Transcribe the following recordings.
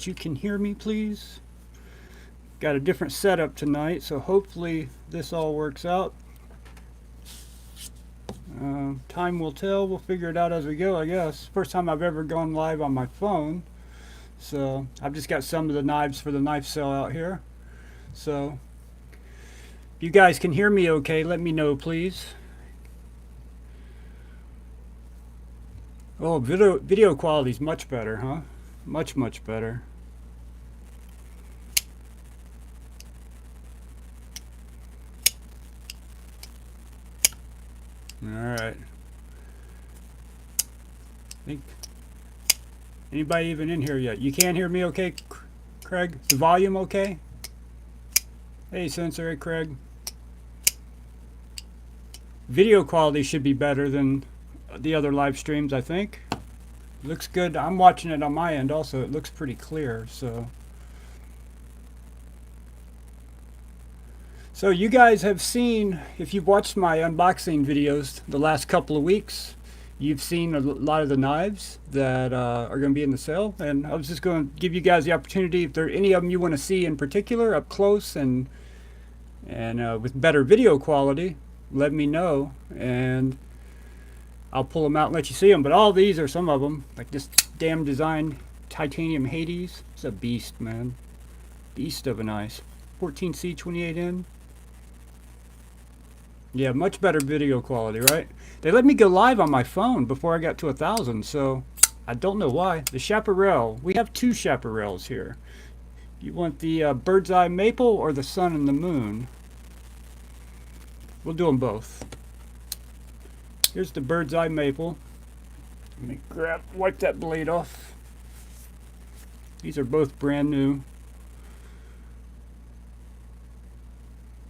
that you can hear me, please. Got a different setup tonight, so hopefully this all works out. Time will tell. We'll figure it out as we go, I guess. First time I've ever gone live on my phone. So I've just got some of the knives for the knife sale out here. So if you guys can hear me okay, let me know, please. Oh, video quality is much better, huh? Much, much better. Alright. Think anybody even in here yet? You can't hear me okay, Craig? Is the volume okay? Hey, Sensor, hey, Craig. Video quality should be better than the other live streams, I think. Looks good. I'm watching it on my end also. It looks pretty clear, so. So you guys have seen, if you've watched my unboxing videos the last couple of weeks, you've seen a lot of the knives that are going to be in the sale. And I was just going to give you guys the opportunity, if there are any of them you want to see in particular up close and with better video quality, let me know. And I'll pull them out and let you see them. But all these are some of them, like this damn design titanium Hades. It's a beast, man. Beast of a knife. 14C 28N. Yeah, much better video quality, right? They let me go live on my phone before I got to 1,000, so I don't know why. The chaparral. We have two chaparrals here. You want the bird's eye maple or the sun and the moon? We'll do them both. Here's the bird's eye maple. Let me wipe that blade off. These are both brand new.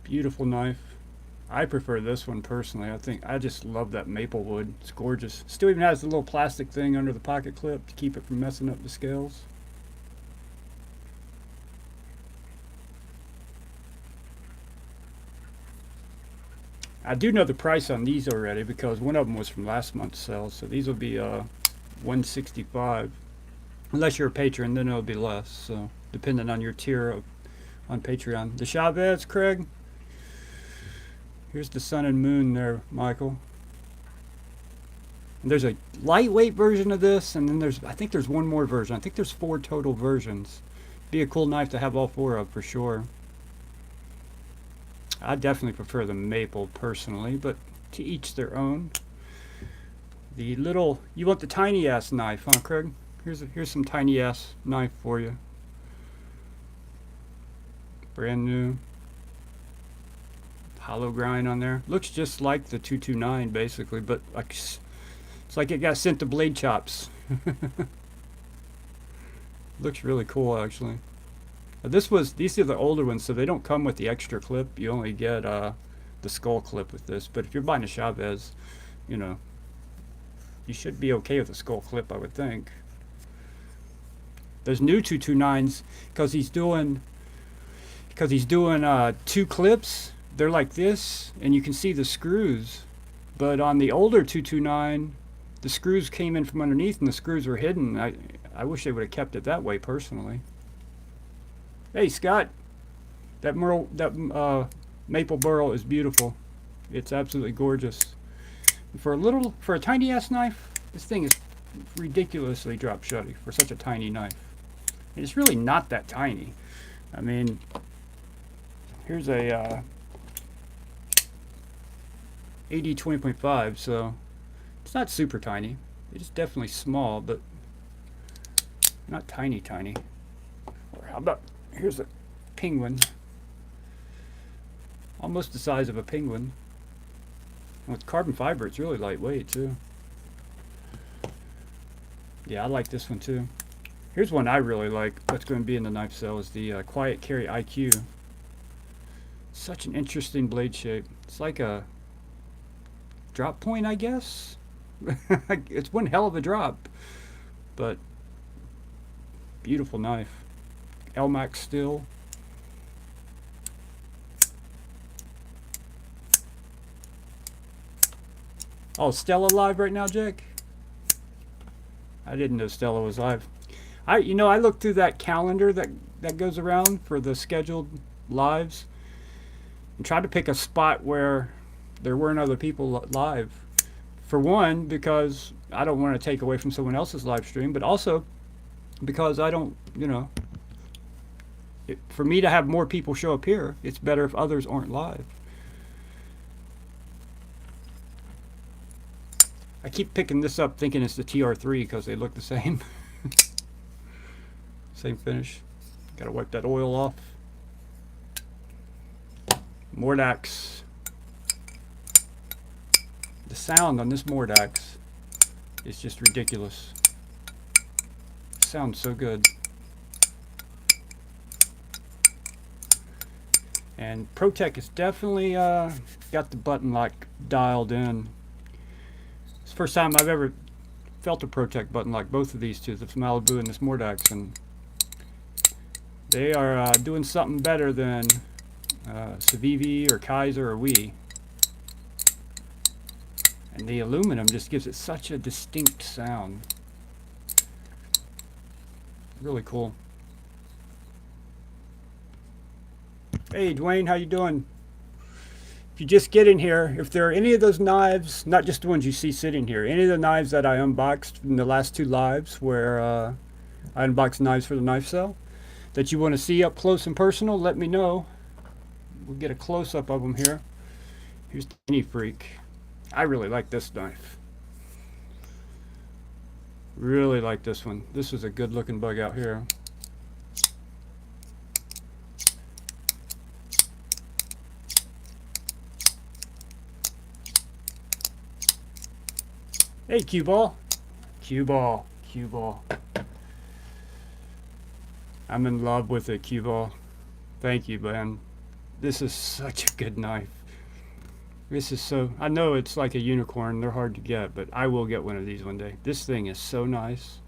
Beautiful knife. I prefer this one personally. I just love that maple wood. It's gorgeous. Still even has the little plastic thing under the pocket clip to keep it from messing up the scales. I do know the price on these already because one of them was from last month's sale. So these will be $165. Unless you're a patron, then it'll be less. So depending on your tier on Patreon. The Chavez, Craig. Here's the sun and moon there, Michael. And there's a lightweight version of this, and then I think there's one more version. I think there's 4 total versions. Be a cool knife to have all 4 of for sure. I definitely prefer the maple personally, but to each their own. The little, you want the tiny ass knife, huh, Craig? Here's some tiny ass knife for you. Brand new. Hollow grind on there. Looks just like the 229 basically, but like it's like it got sent to blade chops. Looks really cool actually. These are the older ones, so they don't come with the extra clip. You only get the skull clip with this. But if you're buying a Chavez, you know, you should be okay with the skull clip, I would think. There's new 229s because he's doing 2 clips. They're like this, and you can see the screws. But on the older 229, the screws came in from underneath, and the screws were hidden. I wish they would have kept it that way, personally. Hey, Scott, that maple burl is beautiful. It's absolutely gorgeous. And for a tiny ass knife, this thing is ridiculously drop shutty for such a tiny knife. And it's really not that tiny. I mean, here's a AD 20.5, so it's not super tiny. It's definitely small, but not tiny. Or how about, here's a penguin. Almost the size of a penguin. And with carbon fiber, it's really lightweight too. Yeah, I like this one too. Here's one I really like. That's going to be in the knife sale is the Quiet Carry IQ. Such an interesting blade shape. It's like a drop point, I guess. It's one hell of a drop, but beautiful knife. Elmax steel. Oh, Stella live right now, Jack? I didn't know Stella was live. I looked through that calendar that goes around for the scheduled lives and tried to pick a spot where there weren't other people live. For one, because I don't want to take away from someone else's live stream, but also because I don't, for me to have more people show up here, it's better if others aren't live. I keep picking this up thinking it's the TR3 because they look the same. Same finish. Gotta wipe that oil off. Mordax. The sound on this Mordax is just ridiculous. It sounds so good. And ProTech has definitely got the button lock dialed in. It's the first time I've ever felt a ProTech button like both of these two, the Malibu and this Mordax, and they are doing something better than Civivi or Kaiser or Wii. And the aluminum just gives it such a distinct sound. Really cool. Hey Dwayne, how you doing? If you just get in here, if there are any of those knives, not just the ones you see sitting here, any of the knives that I unboxed in the last two lives where I unboxed knives for the knife sale, that you want to see up close and personal, let me know. We'll get a close-up of them here. Here's the Mini Freak. I really like this knife. Really like this one. This is a good looking bug out here. Hey, cue ball. Cue ball. Cue ball. I'm in love with it, cue ball. Thank you, man. This is such a good knife. This is so... I know it's like a unicorn. They're hard to get, but I will get one of these one day. This thing is so nice.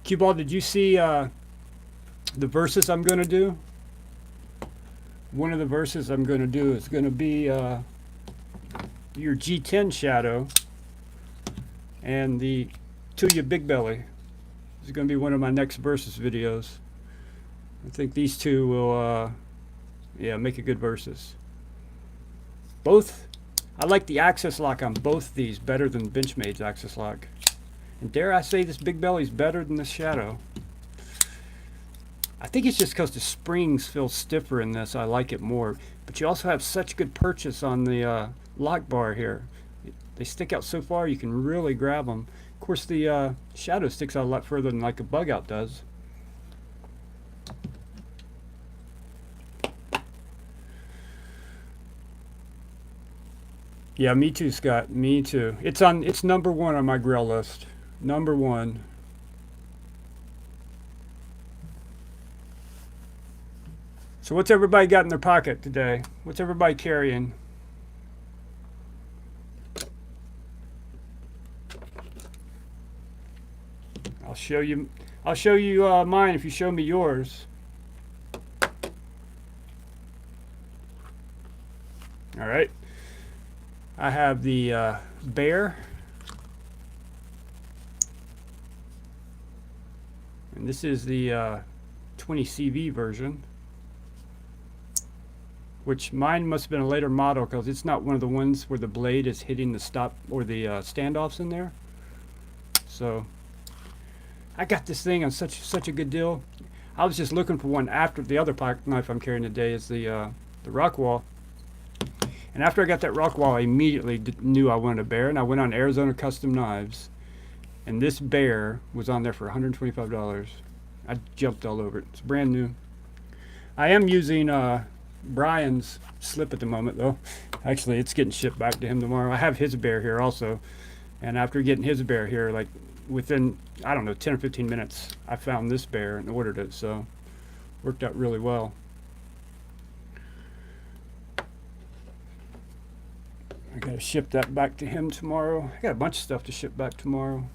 Cue ball, did you see the verses I'm going to do? One of the verses I'm going to do is going to be... your G10 Shadow and the Tuya Big Belly. This is going to be one of my next versus videos. I think these two will make a good versus. Both, I like the access lock on both these better than Benchmade's access lock. And dare I say this Big Belly's better than this Shadow. I think it's just because the springs feel stiffer in this. I like it more. But you also have such good purchase on the lock bar here. They stick out so far you can really grab them. Of course the Shadow sticks out a lot further than like a bug out does. Yeah, me too, Scott. Me too. It's number one on my grill list. Number one. So what's everybody got in their pocket today? What's everybody carrying? I'll show you mine if you show me yours. All right. I have the Bear. And this is the 20CV version. Which mine must have been a later model because it's not one of the ones where the blade is hitting the stop or the standoffs in there. So I got this thing on such a good deal. I was just looking for one after the other pocket knife I'm carrying today is the Rockwall. And after I got that Rockwall, I immediately knew I wanted a Bear, and I went on Arizona Custom Knives, and this Bear was on there for $125. I jumped all over it. It's brand new. I am using Brian's slip at the moment though. Actually, it's getting shipped back to him tomorrow. I have his Bear here also, and after getting his Bear here, like within, I don't know, 10 or 15 minutes, I found this Bear and ordered it, so worked out really well. I gotta ship that back to him tomorrow. I got a bunch of stuff to ship back tomorrow.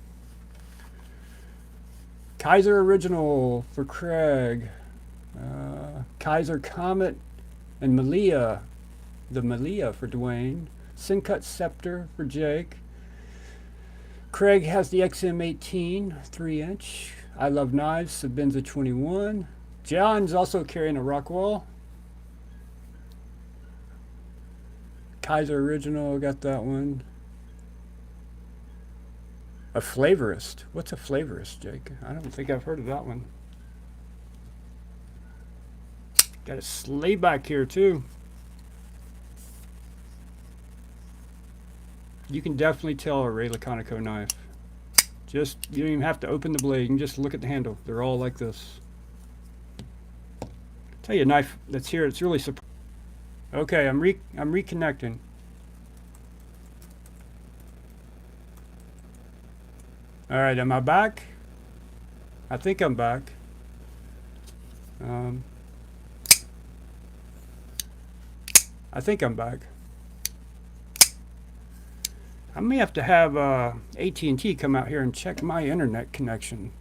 Kaiser Original for Craig. Kaiser Comet and Malia. The Malia for Dwayne. Syncut Scepter for Jake. Craig has the XM18 3-inch. I Love Knives, Sabenza 21. John's also carrying a Rockwall. Kaiser original, got that one. A flavorist. What's a flavorist, Jake? I don't think I've heard of that one. Got a sleigh back here too. You can definitely tell a Ray Laconico knife. Just, you don't even have to open the blade. You can just look at the handle. They're all like this. Tell you a knife that's here. It's really surprising. Okay, I'm reconnecting. All right, am I back? I think I'm back. I think I'm back. I may have to have AT&T come out here and check my internet connection.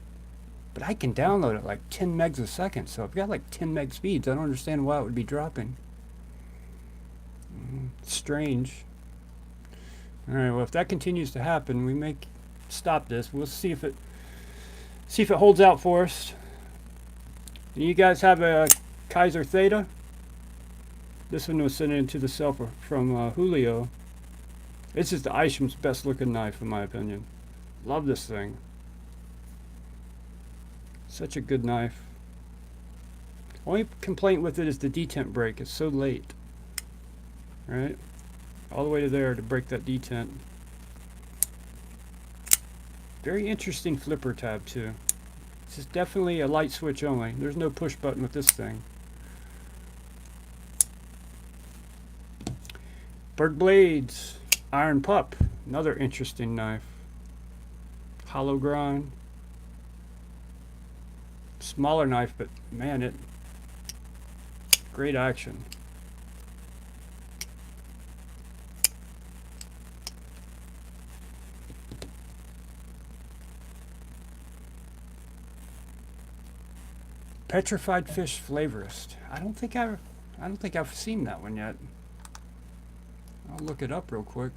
But I can download it like 10 megs a second, so I've got like 10 meg speeds. I don't understand why it would be dropping. Strange. Alright, well if that continues to happen, we may stop this. We'll see if it holds out for us. And you guys have a Kaiser Theta? This one was sent into the cell from Julio. This is the Isham's best looking knife in my opinion. Love this thing. Such a good knife. Only complaint with it is the detent break. It's so late. Right? All the way to there to break that detent. Very interesting flipper tab too. This is definitely a light switch only. There's no push button with this thing. Bird Blades. Iron Pup. Another interesting knife. Hollow grind. Smaller knife, but man, it great action. Petrified Fish Flavorist. I don't think I've seen that one yet. I'll look it up real quick.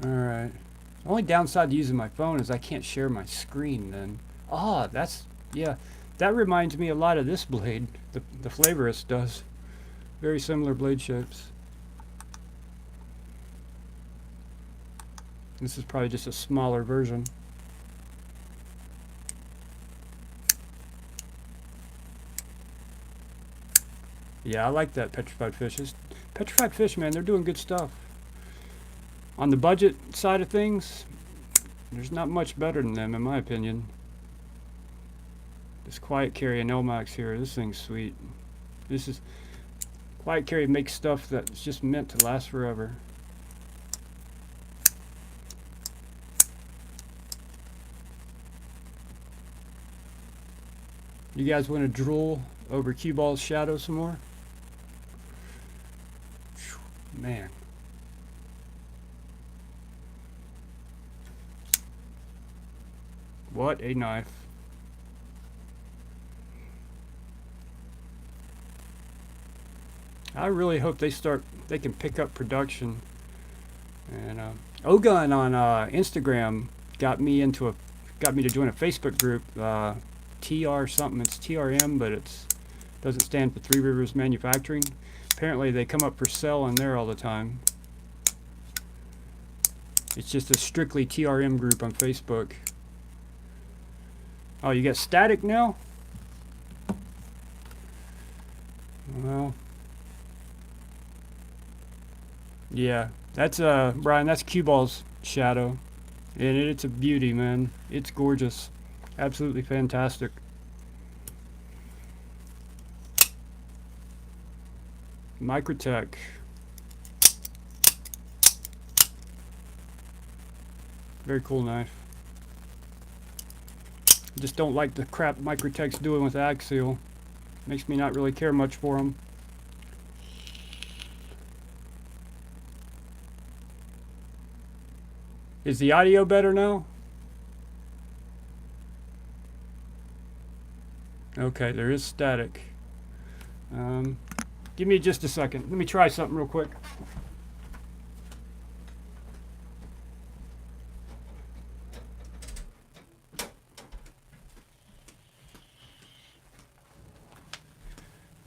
Alright. The only downside to using my phone is I can't share my screen then. Ah, yeah. That reminds me a lot of this blade. The Flavorist does. Very similar blade shapes. This is probably just a smaller version. Yeah, I like that Petrified Fish. Petrified Fish, man, they're doing good stuff. On the budget side of things, there's not much better than them, in my opinion. This Quiet Carry and Elmax here, this thing's sweet. This is Quiet Carry makes stuff that's just meant to last forever. You guys want to drool over Cue Ball's shadow some more? Man. What a knife. I really hope they can pick up production. And Ogun on Instagram got me to join a Facebook group, TR something. It's TRM, but it doesn't stand for Three Rivers Manufacturing. Apparently they come up for sale on there all the time. It's just a strictly TRM group on Facebook. Oh, you got static now? Well, yeah, that's Brian, that's Cue Ball's shadow, and it's a beauty, man. It's gorgeous, absolutely fantastic. Microtech. Very cool knife. Just don't like the crap Microtech's doing with Axial. Makes me not really care much for them. Is the audio better now? Okay, there is static. Give me just a second. Let me try something real quick.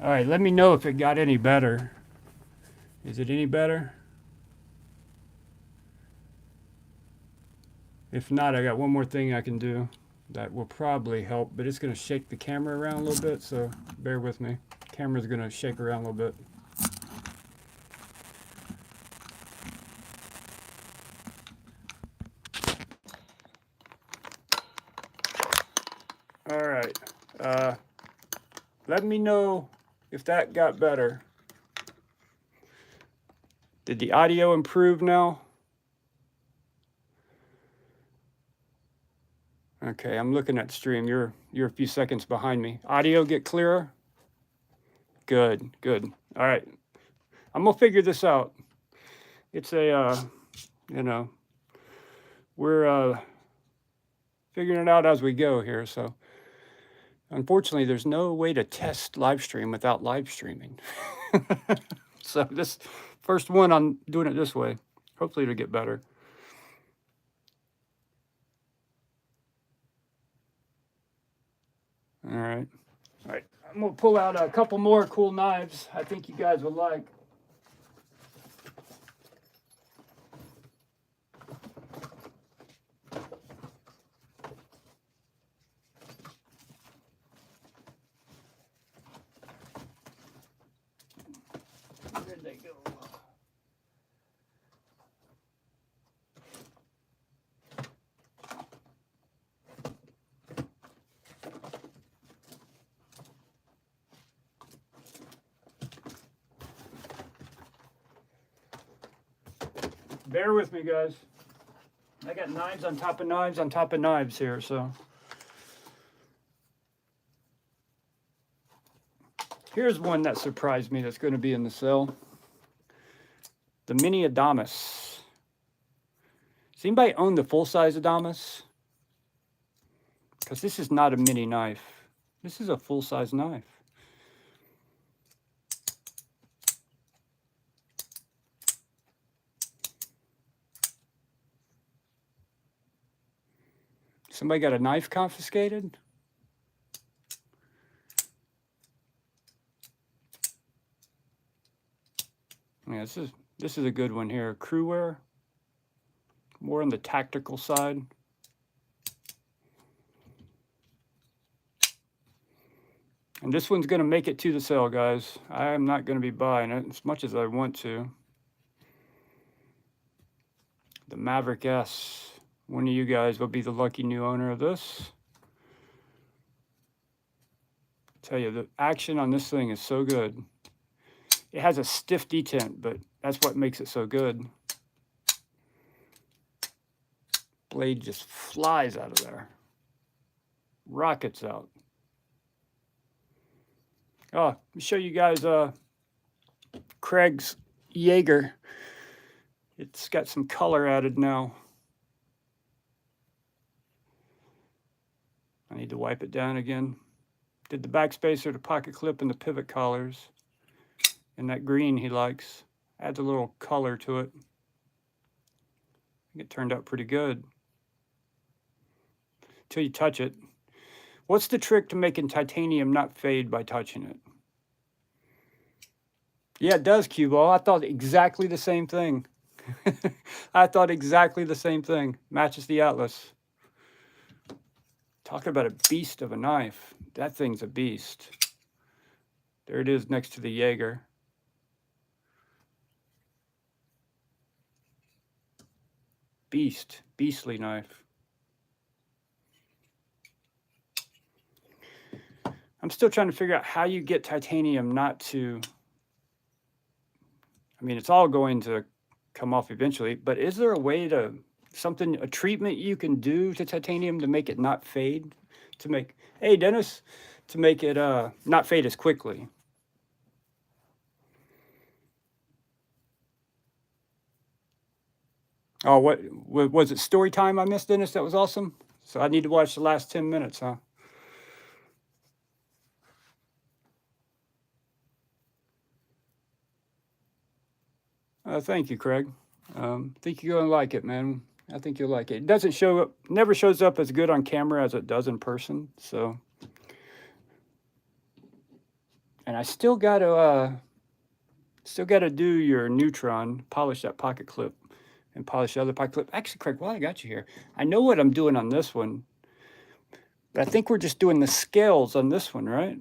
All right, let me know if it got any better. Is it any better? If not, I got one more thing I can do that will probably help, but it's going to shake the camera around a little bit, so bear with me. Camera's going to shake around a little bit. All right. Let me know if that got better. Did the audio improve now? Okay, I'm looking at the stream. You're a few seconds behind me. Audio get clearer? Good, good. All right. I'm gonna figure this out. It's a, you know, we're figuring it out as we go here. So, unfortunately, there's no way to test live stream without live streaming. So this first one, I'm doing it this way. Hopefully, it'll get better. All right. All right. I'm gonna pull out a couple more cool knives. I think you guys will like. Where'd they go? Bear with me, guys. I got knives on top of knives on top of knives here, so. Here's one that surprised me that's going to be in the cell. The mini Adamas. Does anybody own the full-size Adamas? Because this is not a mini knife. This is a full-size knife. Somebody got a knife confiscated? Yeah, this is a good one here. Crew wear. More on the tactical side. And this one's going to make it to the sale, guys. I am not going to be buying it as much as I want to. The Maverick S. One of you guys will be the lucky new owner of this. I tell you, the action on this thing is so good. It has a stiff detent, but that's what makes it so good. Blade just flies out of there. Rockets out. Oh, let me show you guys Craig's Jaeger. It's got some color added now. I need to wipe it down again. Did the backspacer, the pocket clip, and the pivot collars. And that green he likes. Adds a little color to it. I think it turned out pretty good. Till you touch it. What's the trick to making titanium not fade by touching it? Yeah, it does, cue ball. I thought exactly the same thing. I thought exactly the same thing. Matches the Atlas. Talk about a beast of a knife. That thing's a beast. There it is next to the Jaeger. Beast. Beastly knife. I'm still trying to figure out how you get titanium not to... I mean, it's all going to come off eventually, but is there a way to... a treatment you can do to titanium to make it not fade? To make... Hey, Dennis! To make it not fade as quickly. Oh, what was it? Story time I missed, Dennis? That was awesome. So I need to watch the last 10 minutes, huh? Thank you, Craig. Think you're gonna like it, man. I think you'll like it. It doesn't show up, never shows up as good on camera as it does in person. So, and I still gotta do your neutron, polish that pocket clip, and polish the other pocket clip. Actually, Craig, while I got you here, I know what I'm doing on this one, but I think we're just doing the scales on this one, right?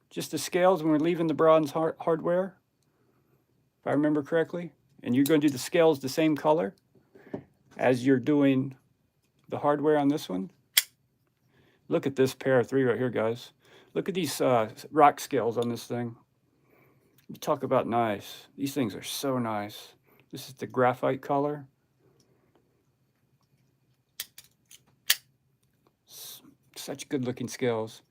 Just the scales when we're leaving the bronze hardware, if I remember correctly. And you're going to do the scales the same color as you're doing the hardware on this one. Look at this pair of 3 right here, guys. Look at these rock scales on this thing. You talk about nice. These things are so nice. This is the graphite color. Such good looking scales.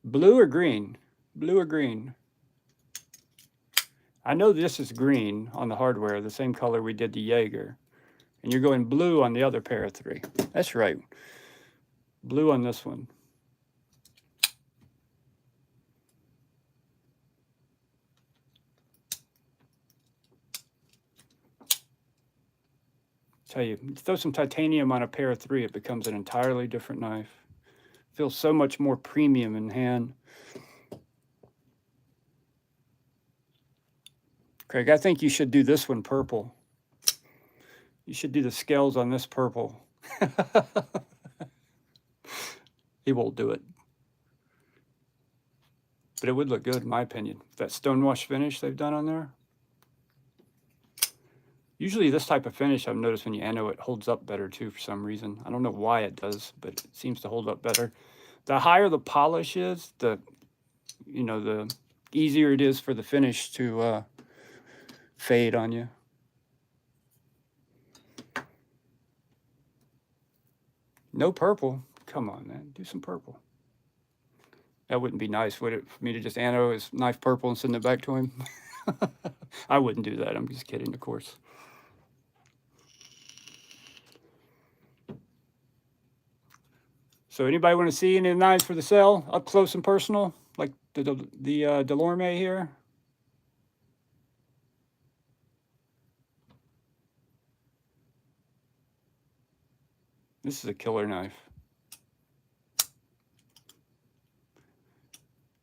Blue or green? Blue or green? I know this is green on the hardware, the same color we did the Jaeger. And you're going blue on the other pair of 3. That's right. Blue on this one. Tell you, throw some titanium on a pair of 3, it becomes an entirely different knife. Feels so much more premium in hand. Craig, I think you should do this one purple. You should do the scales on this purple. He won't do it. But it would look good, in my opinion. That stonewash finish they've done on there. Usually this type of finish, I've noticed when you anno it holds up better too for some reason. I don't know why it does, but it seems to hold up better. The higher the polish is, the easier it is for the finish to fade on you. No purple. Come on, man. Do some purple. That wouldn't be nice, would it, for me to just anno his knife purple and send it back to him? I wouldn't do that. I'm just kidding, of course. So anybody want to see any of the knives for the sale, up close and personal, like the Delorme here? This is a killer knife.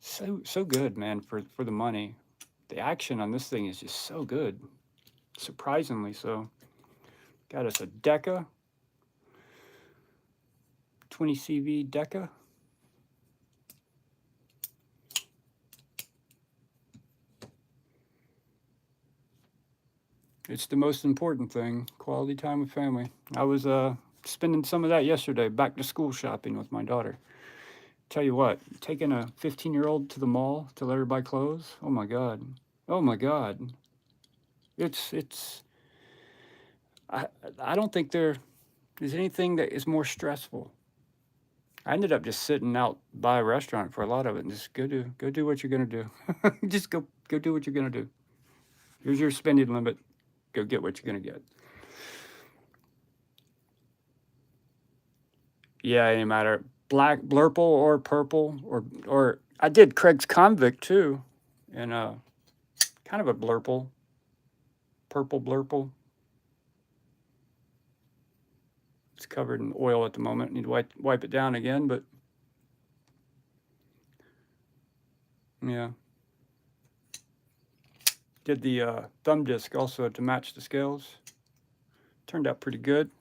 So good, man, for the money. The action on this thing is just so good. Surprisingly so. Got us a Deca. 20 CV Deca. It's the most important thing, quality time with family. I was spending some of that yesterday, back to school shopping with my daughter. Tell you what, taking a 15-year-old to the mall to let her buy clothes, oh my God. Oh my God. I don't think there is anything that is more stressful. I ended up just sitting out by a restaurant for a lot of it and just go do what you're gonna do. Just go do what you're gonna do. Here's your spending limit. Go get what you're gonna get. Yeah, it ain't matter. Black blurple or purple or I did Craig's Convict too, and kind of a blurple, purple blurple. It's covered in oil at the moment. Need to wipe it down again, but yeah. Did the thumb disc also to match the scales. Turned out pretty good.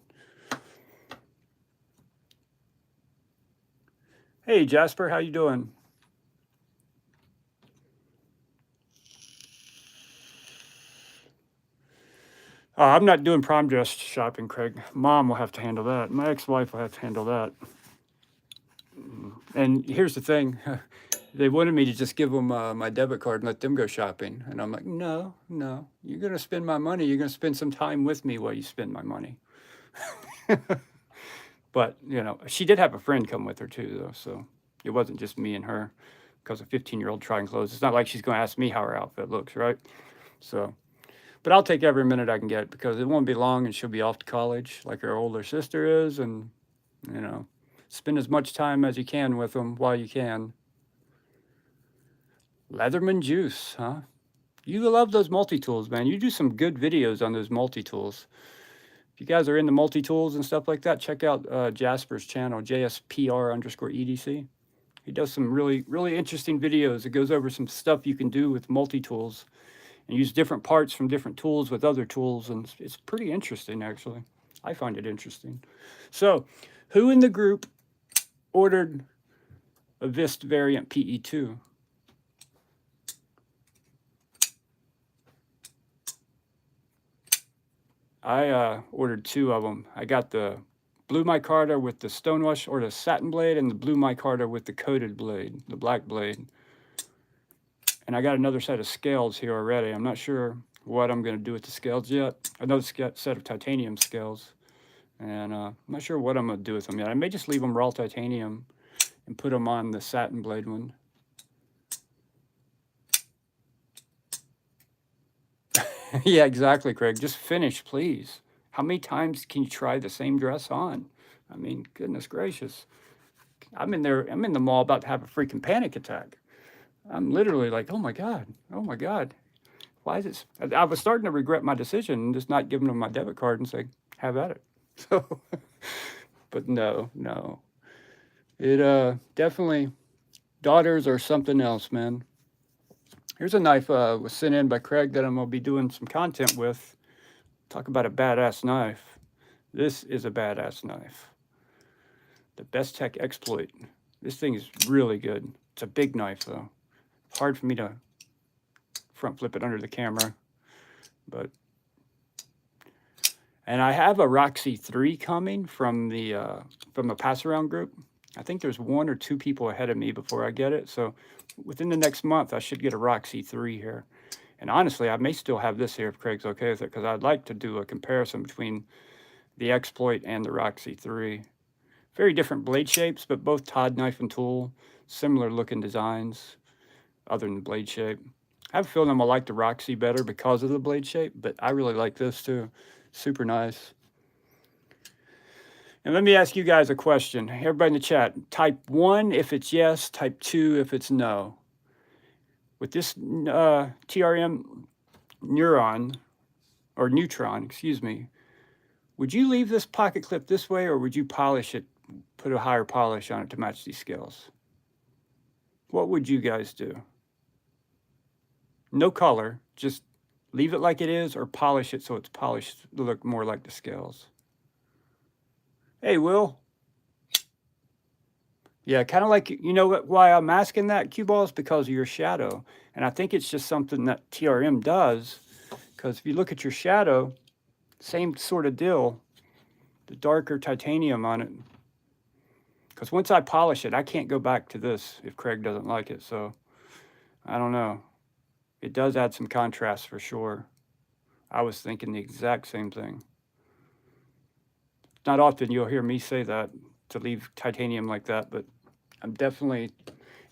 Hey Jasper, how you doing? I'm not doing prom dress shopping, Craig. Mom will have to handle that. My ex-wife will have to handle that. And here's the thing. They wanted me to just give them my debit card and let them go shopping. And I'm like, no. You're going to spend my money. You're going to spend some time with me while you spend my money. But, she did have a friend come with her too, though. So it wasn't just me and her because a 15-year-old trying clothes. It's not like she's going to ask me how her outfit looks, right? So... But I'll take every minute I can get because it won't be long and she'll be off to college like her older sister is. And, spend as much time as you can with them while you can. Leatherman juice, huh? You love those multi-tools, man. You do some good videos on those multi-tools. If you guys are into multi-tools and stuff like that, check out Jasper's channel, JSPR_EDC. He does some really, really interesting videos. It goes over some stuff you can do with multi-tools and use different parts from different tools with other tools, and it's pretty interesting, actually. I find it interesting. So, who in the group ordered a VIST variant PE2? I ordered 2 of them. I got the blue micarta with the stonewash or the satin blade, and the blue micarta with the coated blade, the black blade. And I got another set of scales here already. I'm not sure what I'm going to do with the scales yet. Another set of titanium scales. And I'm not sure what I'm going to do with them yet. I may just leave them raw titanium and put them on the satin blade one. Yeah, exactly, Craig. Just finish, please. How many times can you try the same dress on? I mean, goodness gracious. I'm in the mall about to have a freaking panic attack. I'm literally like, oh my God. Why is it? I was starting to regret my decision and just not giving them my debit card and say, have at it. So, but no. It definitely, daughters are something else, man. Here's a knife was sent in by Craig that I'm going to be doing some content with. Talk about a badass knife. This is a badass knife. The Best Tech Exploit. This thing is really good. It's a big knife, though. It's hard for me to front flip it under the camera. And I have a Roxy 3 coming from the pass around group. I think there's 1 or 2 people ahead of me before I get it. So within the next month, I should get a Roxy 3 here. And honestly, I may still have this here if Craig's okay with it, because I'd like to do a comparison between the Exploit and the Roxy 3. Very different blade shapes, but both Todd knife and tool. Similar looking designs, other than the blade shape. I have a feeling I'm going to like the Roxy better because of the blade shape, but I really like this too. Super nice. And let me ask you guys a question. Everybody in the chat, type 1 if it's yes, type 2 if it's no. With this TRM neutron, excuse me, would you leave this pocket clip this way, or would you polish it, put a higher polish on it to match these scales? What would you guys do? No color, just leave it like it is, or polish it so it's polished to look more like the scales. Hey, Will. Yeah, kind of like, you know why I'm asking that, cue balls? Because of your shadow. And I think it's just something that TRM does, because if you look at your shadow, same sort of deal, the darker titanium on it. Because once I polish it, I can't go back to this if Craig doesn't like it. So I don't know. It does add some contrast for sure. I was thinking the exact same thing. Not often you'll hear me say that, to leave titanium like that, but I'm definitely,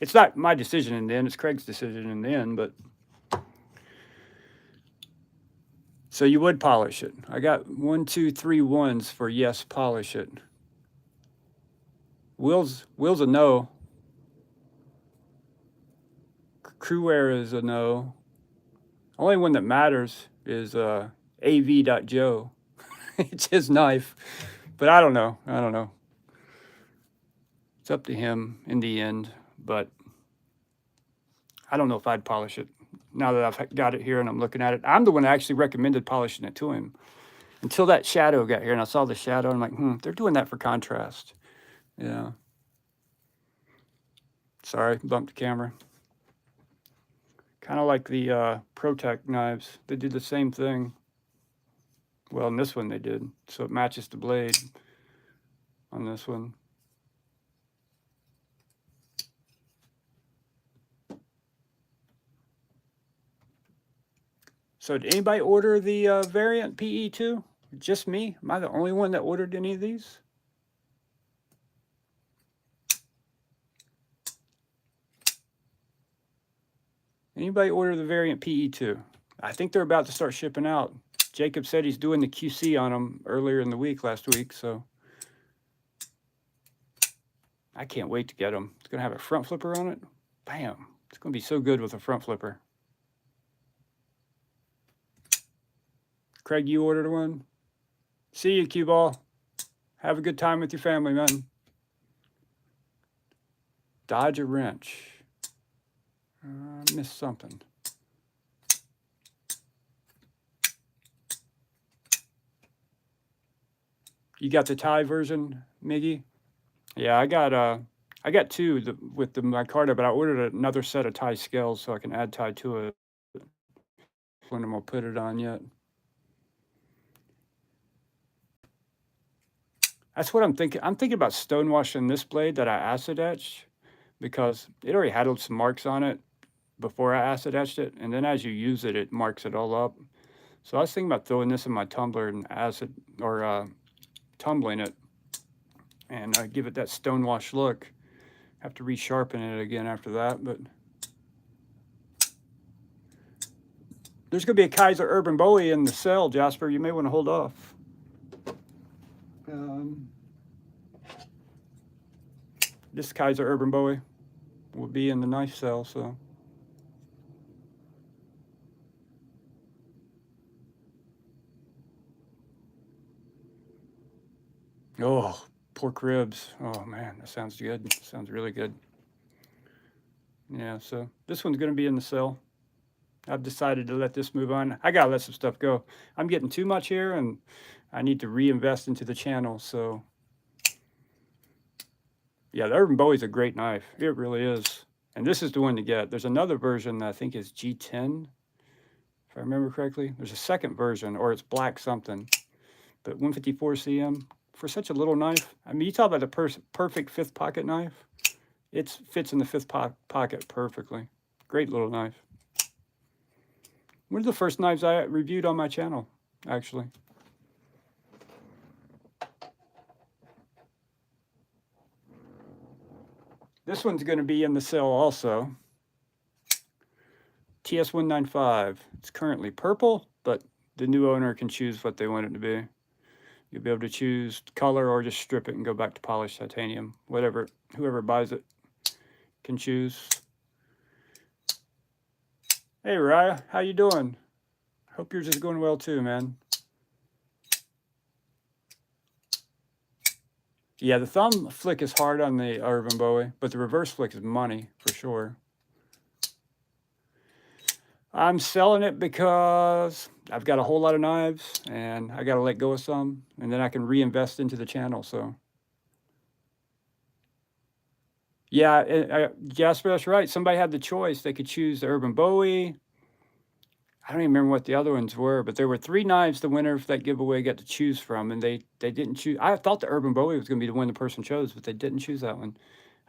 it's not my decision in the end, it's Craig's decision in the end, but. So you would polish it. I got 1, 2, 3 ones for yes, polish it. Will's a no. Crewware is a no. Only one that matters is av.joe. It's his knife. But I don't know. It's up to him in the end. But I don't know if I'd polish it. Now that I've got it here and I'm looking at it. I'm the one that actually recommended polishing it to him. Until that shadow got here and I saw the shadow. I'm like, they're doing that for contrast. Yeah. Sorry, bumped the camera. Kind of like the Protect knives. They did the same thing. Well, in this one they did. So it matches the blade on this one. So did anybody order the variant PE2? Just me? Am I the only one that ordered any of these? Anybody order the variant PE2? I think they're about to start shipping out. Jacob said he's doing the QC on them earlier in the week, last week, so I can't wait to get them. It's going to have a front flipper on it. Bam. It's going to be so good with a front flipper. Craig, you ordered one? See you, Cue Ball. Have a good time with your family, man. Dodge a wrench. Missed something. You got the Thai version, Miggy? Yeah, I got two with the micarta, but I ordered another set of Thai scales so I can add Thai to it. When I'm gonna put it on yet. That's what I'm thinking. I'm thinking about stonewashing this blade that I acid etched because it already had some marks on it before I acid etched it, and then as you use it, it marks it all up. So I was thinking about throwing this in my tumbler and acid or tumbling it and give it that stonewash look. Have to resharpen it again after that, but there's going to be a Kaiser Urban Bowie in the cell, Jasper. You may want to hold off. This Kaiser Urban Bowie will be in the knife cell, so. Oh, pork ribs. Oh, man, that sounds good. Sounds really good. Yeah, so this one's going to be in the cell. I've decided to let this move on. I got to let some stuff go. I'm getting too much here, and I need to reinvest into the channel, so. Yeah, the Urban Bowie's a great knife. It really is. And this is the one to get. There's another version that I think is G10, if I remember correctly. There's a second version, or it's black something. But 154 cm, for such a little knife. I mean, you talk about the perfect fifth pocket knife. It fits in the fifth pocket perfectly. Great little knife. One of the first knives I reviewed on my channel, actually. This one's going to be in the cell also. TS195. It's currently purple, but the new owner can choose what they want it to be. You'll be able to choose color or just strip it and go back to polished titanium. Whatever, whoever buys it can choose. Hey, Raya, how you doing? Hope yours is going well too, man. Yeah, the thumb flick is hard on the Urban Bowie, but the reverse flick is money for sure. I'm selling it because I've got a whole lot of knives and I got to let go of some, and then I can reinvest into the channel. So yeah, Jasper, that's right. Somebody had the choice. They could choose the Urban Bowie. I don't even remember what the other ones were, but there were 3 knives the winner for that giveaway got to choose from, and they didn't choose. I thought the Urban Bowie was going to be the one the person chose, but they didn't choose that one.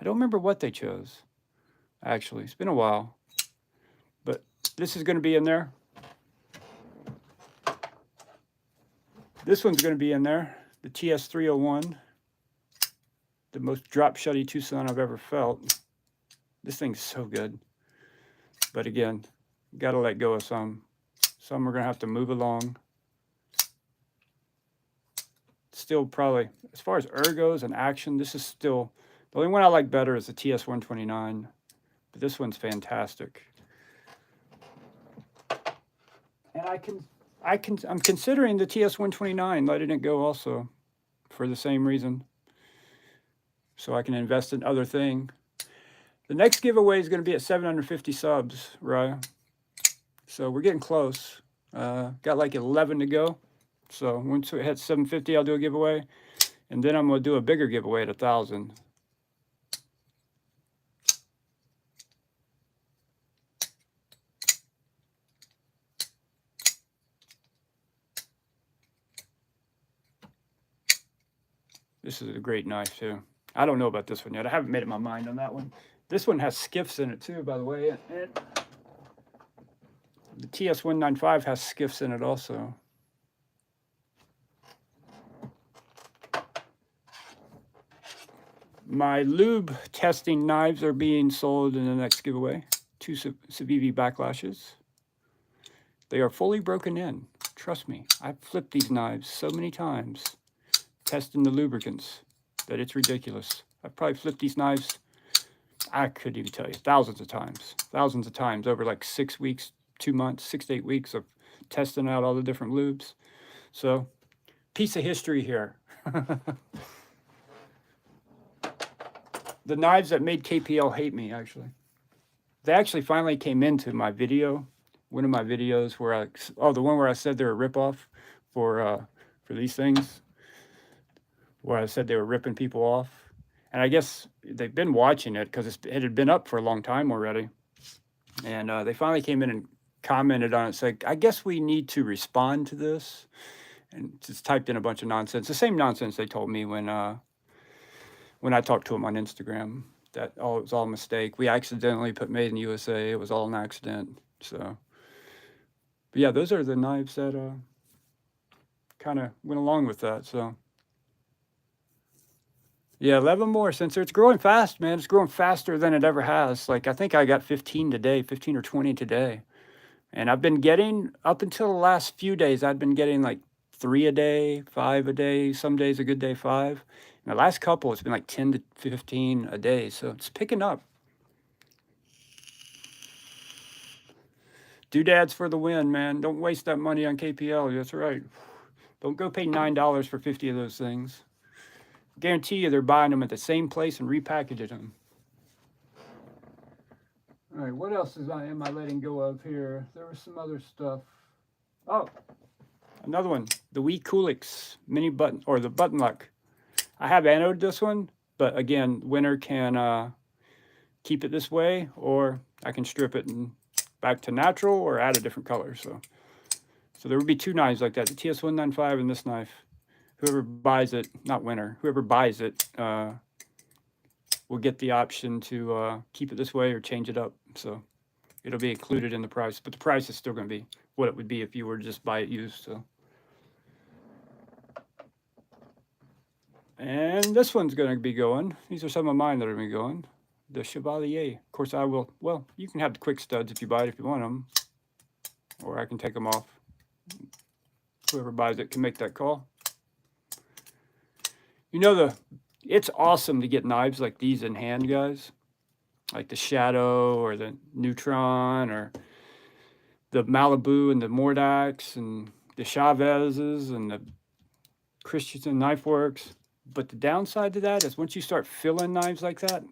I don't remember what they chose, actually. It's been a while. But this is going to be in there. This one's going to be in there, the TS301, the most drop-shutty Tucson I've ever felt. This thing's so good. But again, got to let go of some. Some we're going to have to move along. Still probably, as far as ergos and action, this is still, the only one I like better is the TS129. But this one's fantastic. And I'm considering the TS129, letting it go also for the same reason. So I can invest in other things. The next giveaway is going to be at 750 subs, Raya. So we're getting close. Got like 11 to go. So once we hit 750, I'll do a giveaway. And then I'm going to do a bigger giveaway at 1,000. This is a great knife too. I don't know about this one yet. I haven't made up my mind on that one. This one has skiffs in it too, by the way. And the TS195 has skiffs in it also. My lube testing knives are being sold in the next giveaway. 2 Civivi backlashes. They are fully broken in. Trust me, I've flipped these knives so many times testing the lubricants that it's ridiculous. I've probably flipped these knives, I couldn't even tell you, thousands of times over like 6 weeks, 2 months, 6 to 8 weeks of testing out all the different lubes. So, piece of history here. The knives that made KPL hate me, actually. They actually finally came into my video, one of my videos where the one where I said they're a ripoff for these things, where I said they were ripping people off. And I guess they've been watching it because it had been up for a long time already. And they finally came in and commented on it, said, I guess we need to respond to this. And just typed in a bunch of nonsense. The same nonsense they told me when I talked to them on Instagram, that it was all a mistake. We accidentally put made in the USA. It was all an accident. So, but yeah, those are the knives that kind of went along with that. So, yeah, 11 more sensor. It's growing fast, man. It's growing faster than it ever has. Like, I think I got 15 today, 15 or 20 today. And I've been getting, up until the last few days, I'd been getting like 3 a day, 5 a day, some days a good day, 5. And the last couple, it's been like 10 to 15 a day. So it's picking up. Doodads for the win, man. Don't waste that money on KPL. That's right. Don't go pay $9 for 50 of those things. Guarantee you they're buying them at the same place and repackaging them. All right, what else am I letting go of here? There was some other stuff. Oh, another one. The Wee Coolix mini button, or the button lock. I have anoded this one, but again, winter can keep it this way, or I can strip it and back to natural or add a different color. So there would be 2 knives like that, the TS195 and this knife. Whoever buys it, not winner, whoever buys it will get the option to keep it this way or change it up. So it'll be included in the price, but the price is still going to be what it would be if you were to just buy it used. So. And this one's going to be going. These are some of mine that are going to be going. The Chevalier. Of course, I will. Well, you can have the quick studs if you buy it if you want them. Or I can take them off. Whoever buys it can make that call. You know, it's awesome to get knives like these in hand, guys. Like the Shadow or the Neutron or the Malibu and the Mordax and the Chavez's and the Christensen Knife Works. But the downside to that is once you start filling knives like that,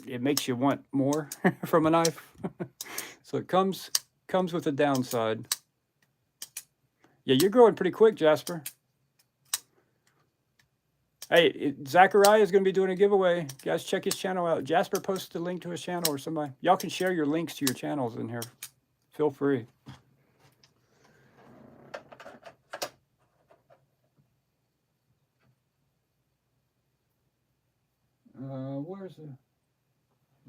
it makes you want more from a knife. So it comes with a downside. Yeah, you're growing pretty quick, Jasper. Hey, Zachariah is going to be doing a giveaway. Guys, check his channel out. Jasper posted a link to his channel, or somebody. Y'all can share your links to your channels in here. Feel free. Where's the...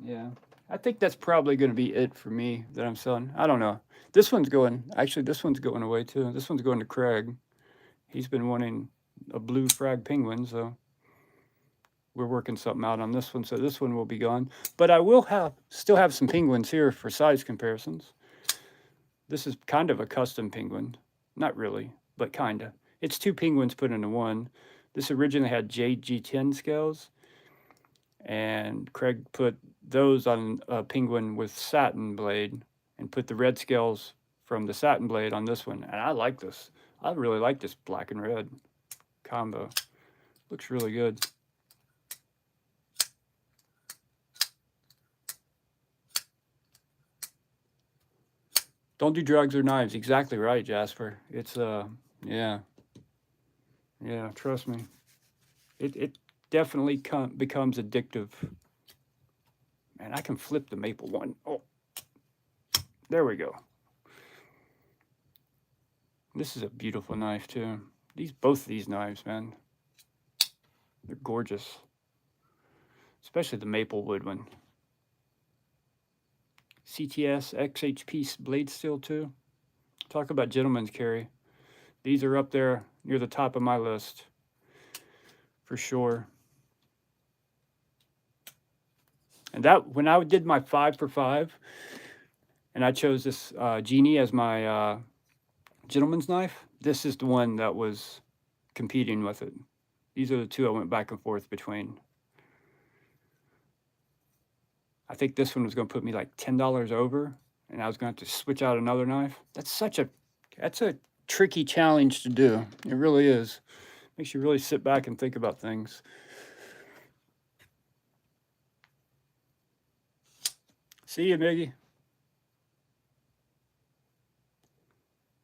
Yeah, I think that's probably going to be it for me that I'm selling. I don't know. This one's going... Actually, this one's going away, too. This one's going to Craig. He's been wanting a blue frag penguin, so we're working something out on this one. So this one will be gone. But I will still have some penguins here for size comparisons. This is kind of a custom penguin. Not really, but kind of. It's 2 penguins put into one. This originally had JG10 scales, and Craig put those on a penguin with satin blade and put the red scales from the satin blade on this one. And I like this. I really like this black and red combo. Looks really good. Don't do drugs or knives. Exactly right, Jasper. It's yeah, trust me. It definitely becomes addictive. Man, I can flip the maple one. Oh, there we go. This is a beautiful knife too. Both of these knives, man, they're gorgeous. Especially the maple wood one. CTS XHP blade steel too. Talk about gentleman's carry. These are up there near the top of my list for sure. And that, when I did my 5 for 5, and I chose this Genie as my gentleman's knife, this is the one that was competing with it. These are the 2 I went back and forth between. I think this one was going to put me like $10 over, and I was going to have to switch out another knife. That's a tricky challenge to do. It really is. Makes you really sit back and think about things. See you, Miggy.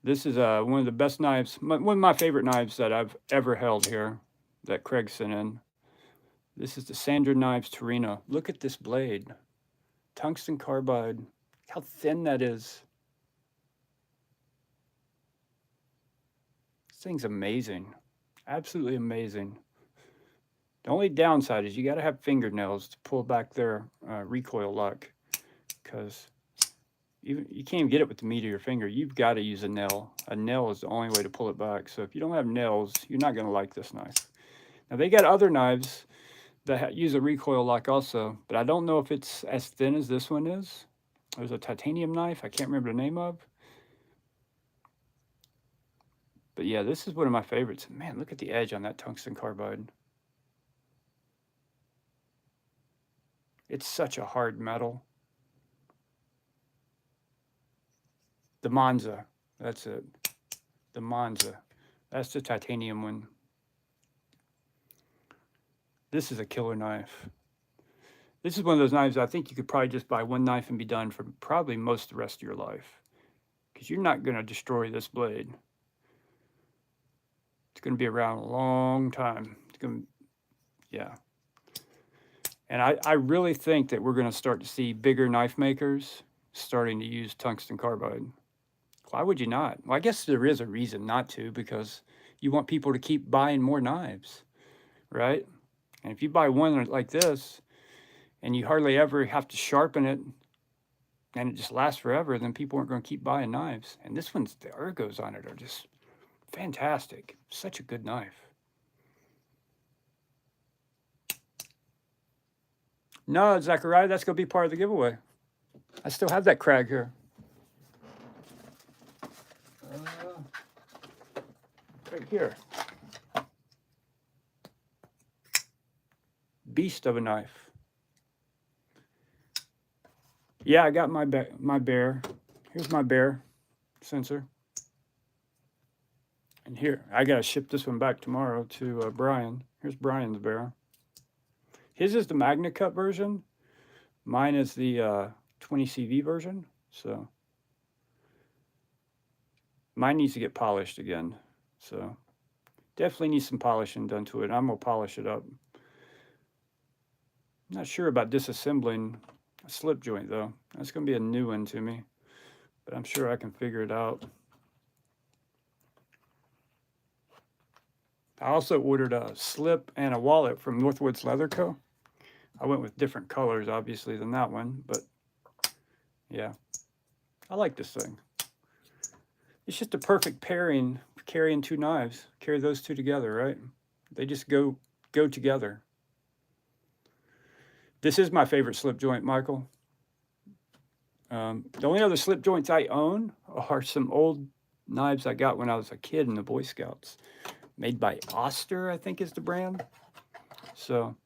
This is one of the best knives, one of my favorite knives that I've ever held here that Craig sent in. This is the Sandra Knives Torino. Look at this blade. Tungsten carbide. How thin that is. This thing's amazing. Absolutely amazing. The only downside is you got to have fingernails to pull back their recoil lock, because you can't even get it with the meat of your finger. You've got to use a nail. A nail is the only way to pull it back. So if you don't have nails, you're not going to like this knife. Now they got other knives that use a recoil lock also, but I don't know if it's as thin as this one is. There's a titanium knife I can't remember the name of. But yeah, this is one of my favorites. Man, look at the edge on that tungsten carbide. It's such a hard metal. The Monza, that's it. The Monza. That's the titanium one. This is a killer knife. This is one of those knives I think you could probably just buy one knife and be done for probably most of the rest of your life, because you're not going to destroy this blade. It's going to be around a long time. It's going to, yeah. And I really think that we're going to start to see bigger knife makers starting to use tungsten carbide. Why would you not? Well, I guess there is a reason not to, because you want people to keep buying more knives, right? And if you buy one like this and you hardly ever have to sharpen it and it just lasts forever, then people aren't going to keep buying knives. And this one's, the ergos on it are just fantastic. Such a good knife. No, Zachariah, that's going to be part of the giveaway. I still have that crag here. Right here. Beast of a knife. Yeah, I got my bear. Here's my bear sensor. And here, I got to ship this one back tomorrow to Brian. Here's Brian's bear. His is the Magna Cut version. Mine is the 20 CV version. So mine needs to get polished again. So definitely needs some polishing done to it. I'm going to polish it up. I'm not sure about disassembling a slip joint though. That's going to be a new one to me, but I'm sure I can figure it out. I also ordered a slip and a wallet from Northwoods Leather Co. I went with different colors, obviously, than that one, but yeah, I like this thing. It's just a perfect pairing for carrying two knives. Carry those two together, right? They just go together. This is my favorite slip joint, Michael. The only other slip joints I own are some old knives I got when I was a kid in the Boy Scouts. Made by Oster, I think is the brand. So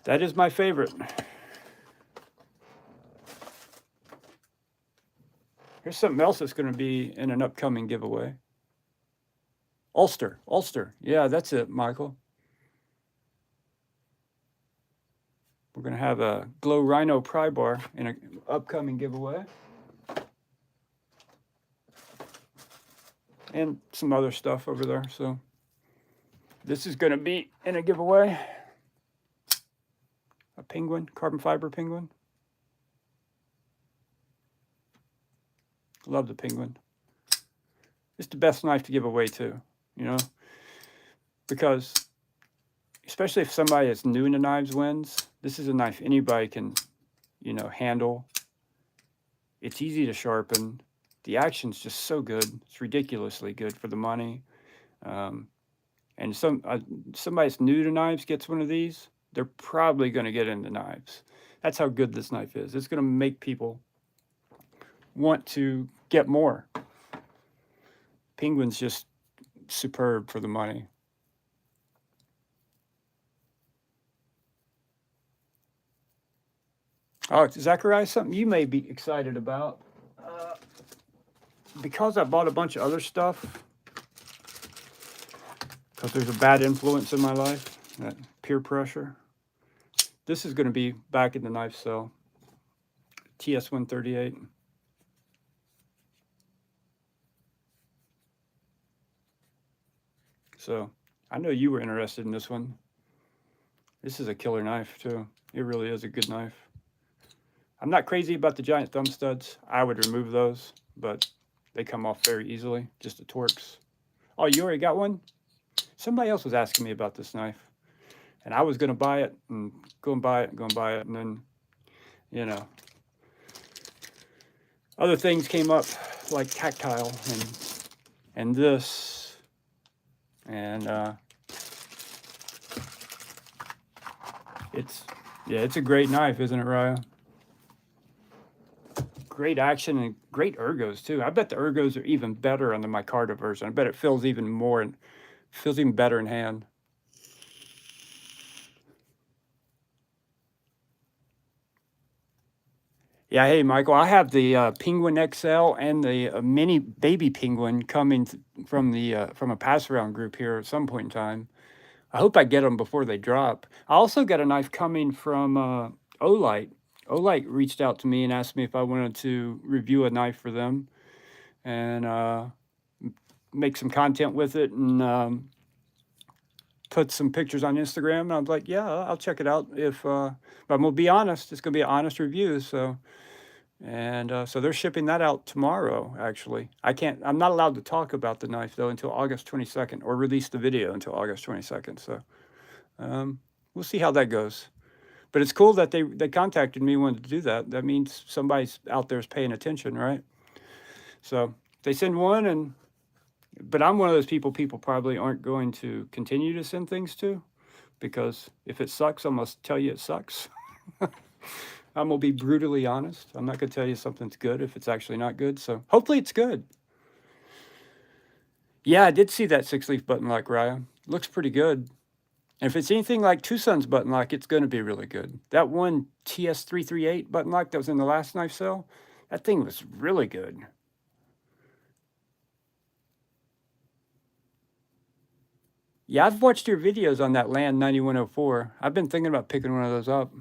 that is my favorite. Here's something else that's going to be in an upcoming giveaway. Ulster. Yeah, that's it, Michael. We're going to have a Glow Rhino pry bar in an upcoming giveaway. And some other stuff over there. So this is going to be in a giveaway. A penguin, carbon fiber penguin. Love the penguin. It's the best knife to give away too, you know, because especially if somebody that's new into knives wins, this is a knife anybody can, you know, handle. It's easy to sharpen. The action's just so good. It's ridiculously good for the money. And somebody that's new to knives gets one of these, they're probably going to get into knives. That's how good this knife is. It's going to make people want to get more. Penguin's just superb for the money. Oh, Zachariah, something you may be excited about. Because I bought a bunch of other stuff, because there's a bad influence in my life, that peer pressure. This is going to be back in the knife cell. TS 138. So I know you were interested in this one. This is a killer knife too. It really is a good knife. I'm not crazy about the giant thumb studs. I would remove those, but they come off very easily. Just the Torx. Oh, you already got one? Somebody else was asking me about this knife, and I was going to buy it and go and buy it and go and buy it, and then, you know, other things came up like tactile and this, and it's a great knife, isn't it, Raya? Great action and great ergos too. I bet the ergos are even better on the micarta version. I bet it feels even more and feels even better in hand. Yeah, hey Michael, I have the Penguin XL and the mini baby Penguin coming from a pass around group here at some point in time. I hope I get them before they drop. I also got a knife coming from Olight. Olight reached out to me and asked me if I wanted to review a knife for them and make some content with it and put some pictures on Instagram. And I was like, yeah, I'll check it out. But I'm gonna be honest, it's gonna be an honest review. So so they're shipping that out tomorrow. Actually, I'm not allowed to talk about the knife though until August 22nd, or release the video until August 22nd. So we'll see how that goes. But it's cool that they contacted me and wanted to do that. That means somebody's out there is paying attention, right? So they send one, but I'm one of those people probably aren't going to continue to send things to, because if it sucks, I must tell you it sucks. I'm gonna be brutally honest. I'm not gonna tell you something's good if it's actually not good. So hopefully it's good. Yeah, I did see that 6-leaf button lock, Raya. Looks pretty good. And if it's anything like Tucson's button lock, it's going to be really good. That one TS338 button lock that was in the last knife cell, that thing was really good. Yeah, I've watched your videos on that Land 9104. I've been thinking about picking one of those up.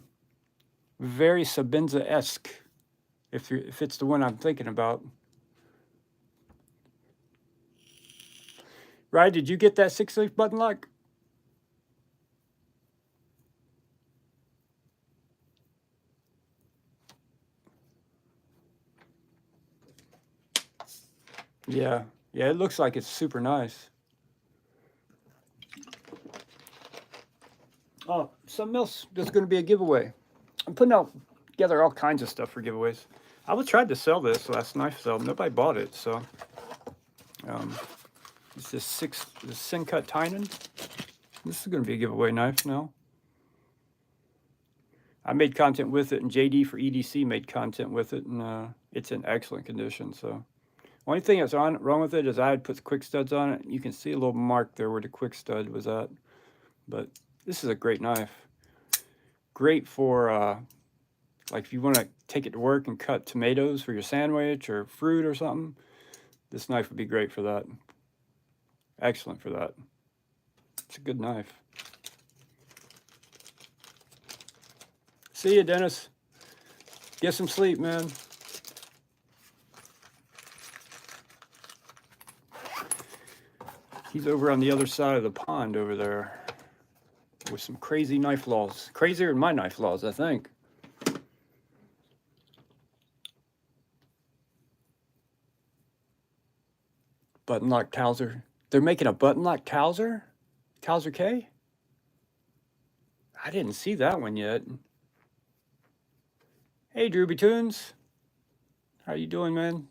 Very Sabenza-esque, if it's the one I'm thinking about. Right, did you get that 6-leaf button lock? Yeah, yeah, it looks like it's super nice. Oh, something else that's going to be a giveaway. I'm putting out together all kinds of stuff for giveaways. I was tried to sell this last knife sale. Nobody bought it, so it's this Sin-Cut Tynan. This is going to be a giveaway knife now. I made content with it, and JD for EDC made content with it, and it's in excellent condition. So, only thing that's wrong with it is I had put the quick studs on it. You can see a little mark there where the quick stud was at. But this is a great knife. Great for like if you want to take it to work and cut tomatoes for your sandwich or fruit or something. This knife would be great for that. Excellent for that. It's a good knife. See you, Dennis. Get some sleep, man. He's over on the other side of the pond over there with some crazy knife laws. Crazier than my knife laws, I think. Button lock Kaiser. They're making a button lock Kaiser? Kaiser K? I didn't see that one yet. Hey, Drewby Tunes. How you doing, man?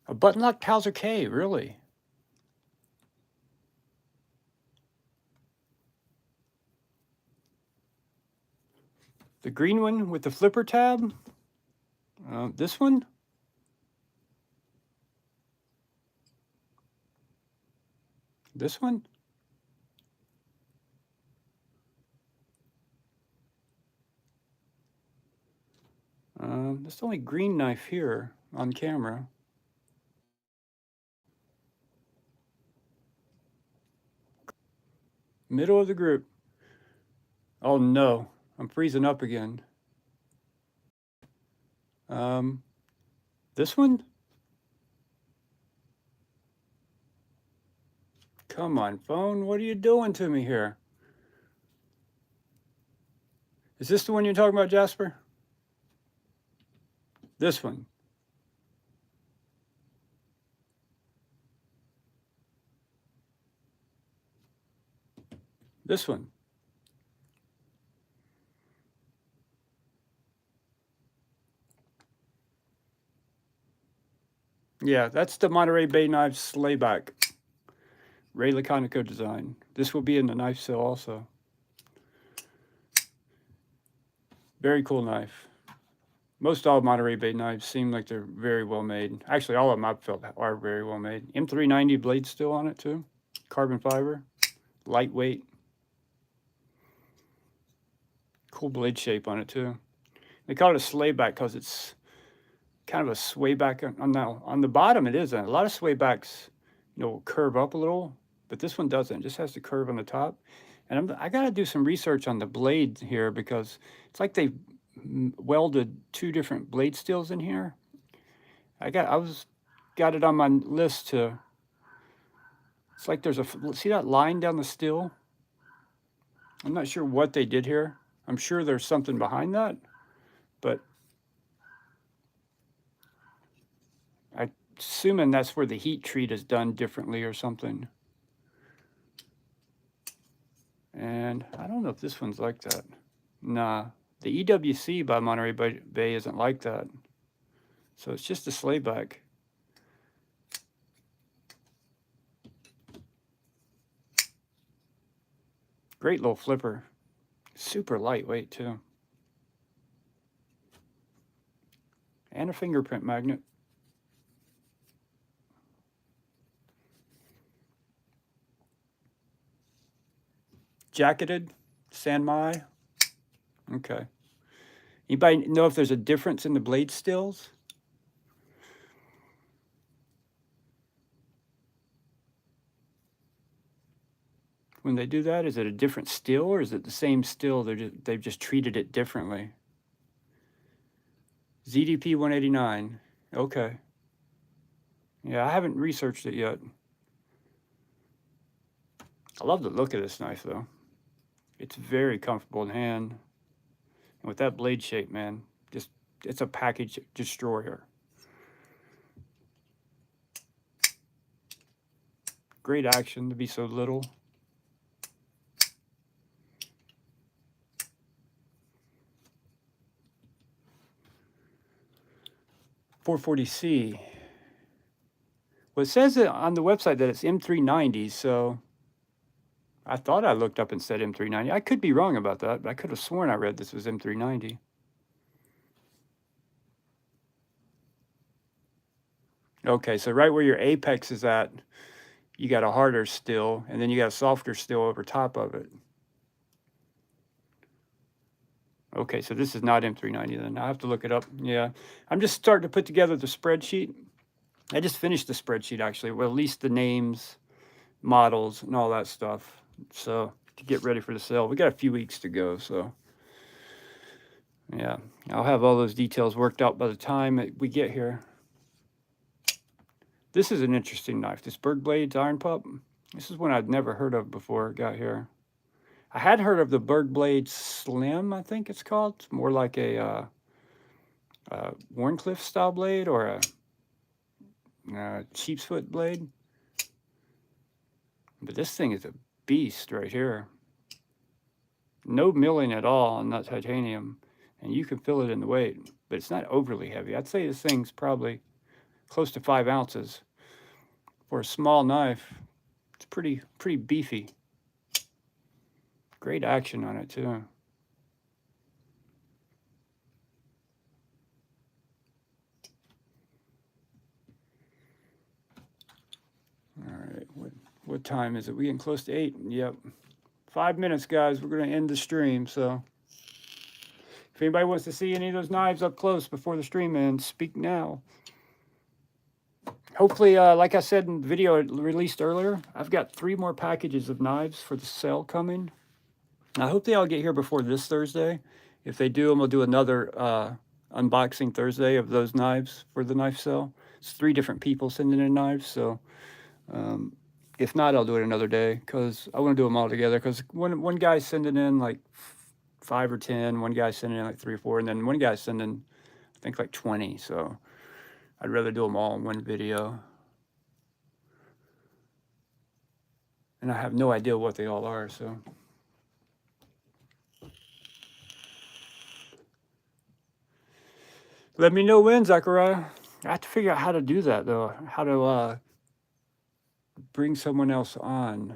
A button lock Kaiser K, really? The green one with the flipper tab? This one? This one? This is the only green knife here on camera. Middle of the group. Oh no, I'm freezing up again. This one? Come on, phone, what are you doing to me here? Is this the one you're talking about, Jasper? This one. This one. Yeah, that's the Monterey Bay Knives slayback. Ray Laconico design. This will be in the knife sale also. Very cool knife. Most all Monterey Bay knives seem like they're very well made. Actually, all of them I've felt are very well made. M390 blade still on it too. Carbon fiber. Lightweight. Cool blade shape on it too. They call it a slayback because it's kind of a swayback on the bottom. It is a lot of swaybacks, curve up a little, but this one doesn't. It just has the curve on the top. And I got to do some research on the blade here because it's like they welded two different blade steels in here. I got it on my list to. It's like there's see that line down the steel? I'm not sure what they did here. I'm sure there's something behind that, but I'm assuming that's where the heat treat is done differently or something. And I don't know if this one's like that. Nah, the EWC by Monterey Bay isn't like that. So it's just a slayback. Great little flipper. Super lightweight too. And a fingerprint magnet. Jacketed, Sanmai. Okay. Anybody know if there's a difference in the blade stills? When they do that, is it a different still or is it the same still? They've just treated it differently. ZDP 189. Okay. Yeah, I haven't researched it yet. I love the look of this knife though. It's very comfortable in hand. And with that blade shape, man, it's a package destroyer. Great action to be so little. .440C. Well, it says on the website that it's M390, so I thought I looked up and said M390. I could be wrong about that, but I could have sworn I read this was M390. Okay, so right where your apex is at, you got a harder still, and then you got a softer still over top of it. Okay, so this is not M390 then. I'll have to look it up. Yeah, I'm just starting to put together the spreadsheet. I just finished the spreadsheet actually, well, at least the names, models, and all that stuff. So to get ready for the sale, we got a few weeks to go. So yeah, I'll have all those details worked out by the time that we get here. This is an interesting knife. This Berg Blades Iron Pup. This is one I'd never heard of before it got here. I had heard of the Berg Blades Slim, I think it's called. It's more like a Warncliffe style blade or a sheepsfoot blade. But this thing is a beast right here. No milling at all on that titanium, and you can feel it in the weight, but it's not overly heavy. I'd say this thing's probably close to 5 ounces. For a small knife, it's pretty beefy. Great action on it too. All right, what time is it? We getting close to 8? Yep. 5 minutes, guys. We're going to end the stream. So If anybody wants to see any of those knives up close before the stream ends, speak now. Hopefully, like I said in the video I released earlier, I've got 3 more packages of knives for the sale coming. I hope they all get here before this Thursday. If they do, we'll do another unboxing Thursday of those knives for the knife sale. It's 3 different people sending in knives, so if not, I'll do it another day because I want to do them all together. Because one guy's sending in like 5 or 10, one guy's sending in like 3 or 4, and then one guy's sending, I think, like 20. So I'd rather do them all in one video. And I have no idea what they all are, so. Let me know when, Zachariah. I have to figure out how to do that, though. How to bring someone else on.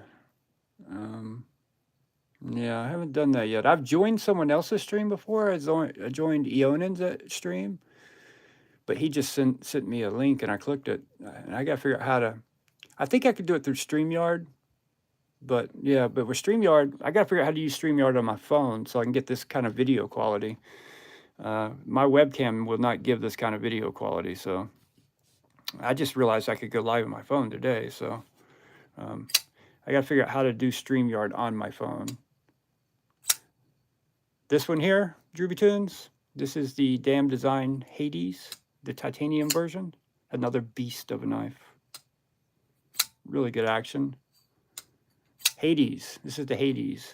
Yeah, I haven't done that yet. I've joined someone else's stream before. I joined Eonan's stream, but he just sent me a link, and I clicked it. And I got to figure out how to. I think I could do it through StreamYard, but yeah, but with StreamYard, I got to figure out how to use StreamYard on my phone so I can get this kind of video quality. My webcam will not give this kind of video quality, so I just realized I could go live on my phone today. So I got to figure out how to do StreamYard on my phone. This one here, Drooby Tunes, this is the Damn Design Hades, the titanium version. Another beast of a knife. Really good action. Hades, this is the Hades.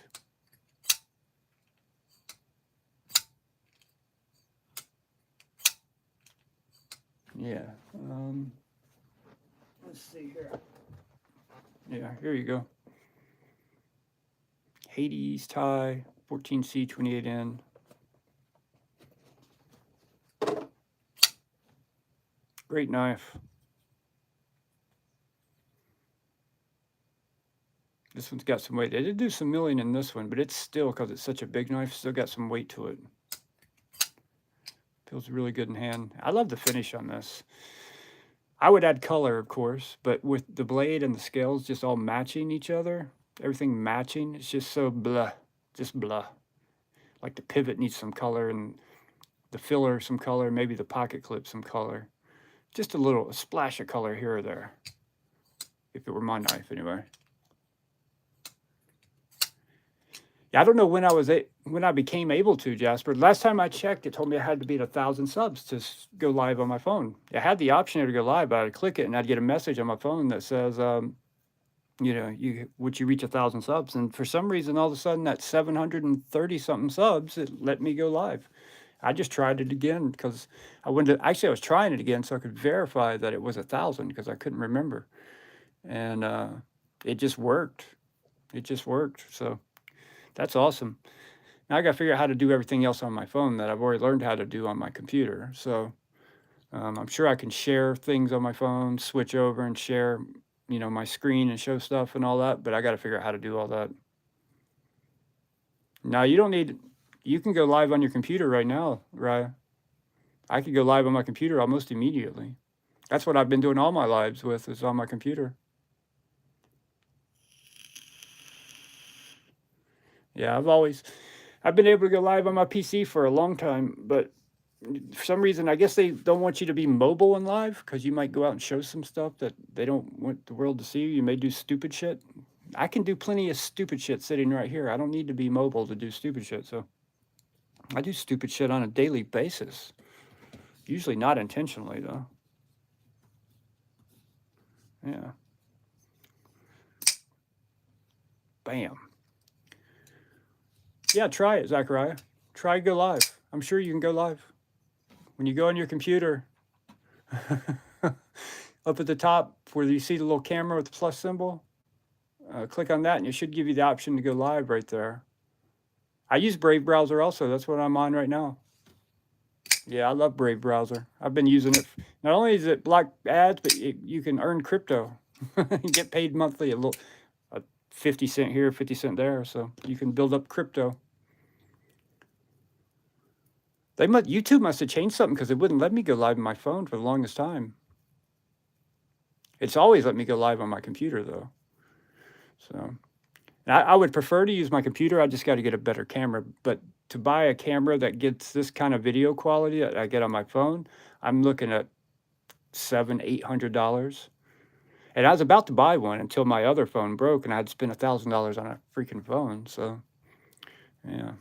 Yeah, let's see here. Yeah, here you go. Hades tie, 14C, 28N. Great knife. This one's got some weight. They did do some milling in this one, but it's still, because it's such a big knife, still got some weight to it. Feels really good in hand. I love the finish on this. I would add color, of course, but with the blade and the scales just all matching each other, everything matching, it's just so blah, just blah. Like the pivot needs some color, and the filler some color, maybe the pocket clip some color. Just a splash of color here or there, if it were my knife anyway. Yeah, I don't know when I became able to, Jasper. Last time I checked, it told me I had to be at 1,000 subs to go live on my phone. I had the option to go live, but I'd click it and I'd get a message on my phone that says, you know, would you reach 1,000 subs? And for some reason, all of a sudden, at 730 something subs, it let me go live. I just tried it again because I wanted to. Actually, I was trying it again so I could verify that it was 1,000 because I couldn't remember, and it just worked. It just worked. So. That's awesome. Now I got to figure out how to do everything else on my phone that I've already learned how to do on my computer. So I'm sure I can share things on my phone, switch over and share, you know, my screen and show stuff and all that. But I got to figure out how to do all that. Now you don't need. You can go live on your computer right now, Raya. I could go live on my computer almost immediately. That's what I've been doing all my lives with, is on my computer. Yeah, I've been able to go live on my PC for a long time, but for some reason, I guess they don't want you to be mobile and live because you might go out and show some stuff that they don't want the world to see. You may do stupid shit. I can do plenty of stupid shit sitting right here. I don't need to be mobile to do stupid shit. So I do stupid shit on a daily basis. Usually not intentionally, though. Yeah. Bam. Yeah, try it, Zachariah. Try go live. I'm sure you can go live. When you go on your computer, up at the top where you see the little camera with the plus symbol, click on that and it should give you the option to go live right there. I use Brave Browser also. That's what I'm on right now. Yeah, I love Brave Browser. I've been using it. Not only is it block ads, but you can earn crypto. You get paid monthly, a 50 cent here, 50 cent there. So you can build up crypto. YouTube must have changed something because it wouldn't let me go live on my phone for the longest time. It's always let me go live on my computer, though. So I would prefer to use my computer. I just got to get a better camera. But to buy a camera that gets this kind of video quality that I get on my phone, I'm looking at $700-800. And I was about to buy one until my other phone broke, and I'd spent $1,000 on a freaking phone. So, yeah.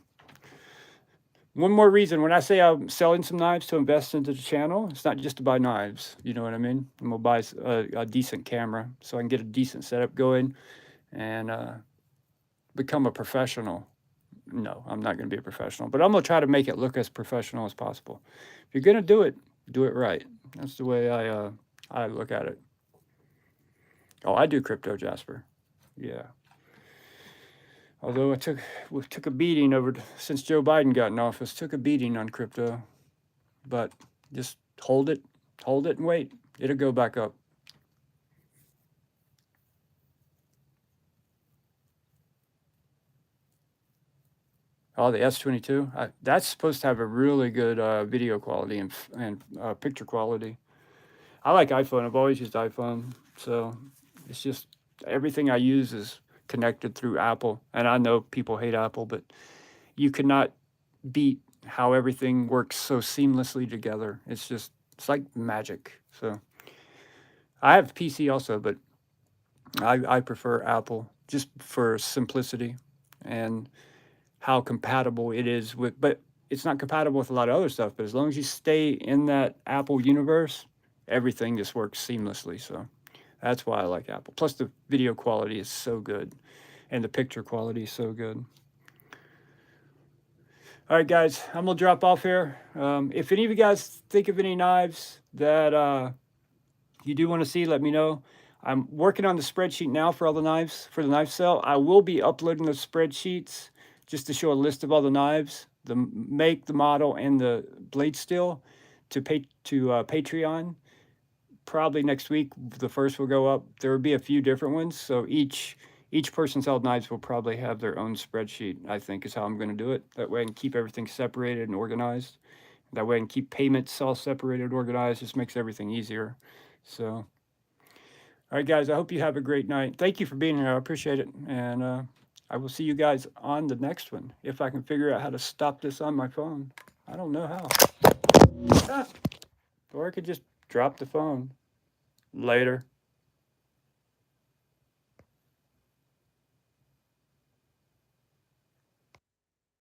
One more reason when I say I'm selling some knives to invest into the channel, it's not just to buy knives. You know what I mean? I'm gonna buy a decent camera so I can get a decent setup going and become a professional. No, I'm not gonna be a professional, but I'm gonna try to make it look as professional as possible. If you're gonna do it right. That's the way I look at it. Oh, I do crypto, Jasper. Yeah. Although we took a beating since Joe Biden got in office, took a beating on crypto. But just hold it and wait. It'll go back up. Oh, the S22. That's supposed to have a really good video quality and picture quality. I like iPhone. I've always used iPhone, so it's just everything I use is connected through Apple. And I know people hate Apple, but you cannot beat how everything works so seamlessly together. It's like magic. So I have a PC also, but I prefer Apple just for simplicity and how compatible it is with, but it's not compatible with a lot of other stuff. But as long as you stay in that Apple universe, everything just works seamlessly. So that's why I like Apple. Plus the video quality is so good and the picture quality is so good. All right, guys, I'm gonna drop off here. If any of you guys think of any knives that you do want to see, let me know. I'm working on the spreadsheet now for all the knives for the knife sale. I will be uploading the spreadsheets just to show a list of all the knives, the make, the model, and the blade steel to Patreon. Probably next week, the first will go up. There will be a few different ones, so each person's held knives will probably have their own spreadsheet, I think is how I'm going to do it. That way I can keep everything separated and organized. That way I can keep payments all separated and organized. Just makes everything easier. So, all right, guys, I hope you have a great night. Thank you for being here. I appreciate it. And I will see you guys on the next one. If I can figure out how to stop this on my phone. I don't know how. Or I could just drop the phone. Later.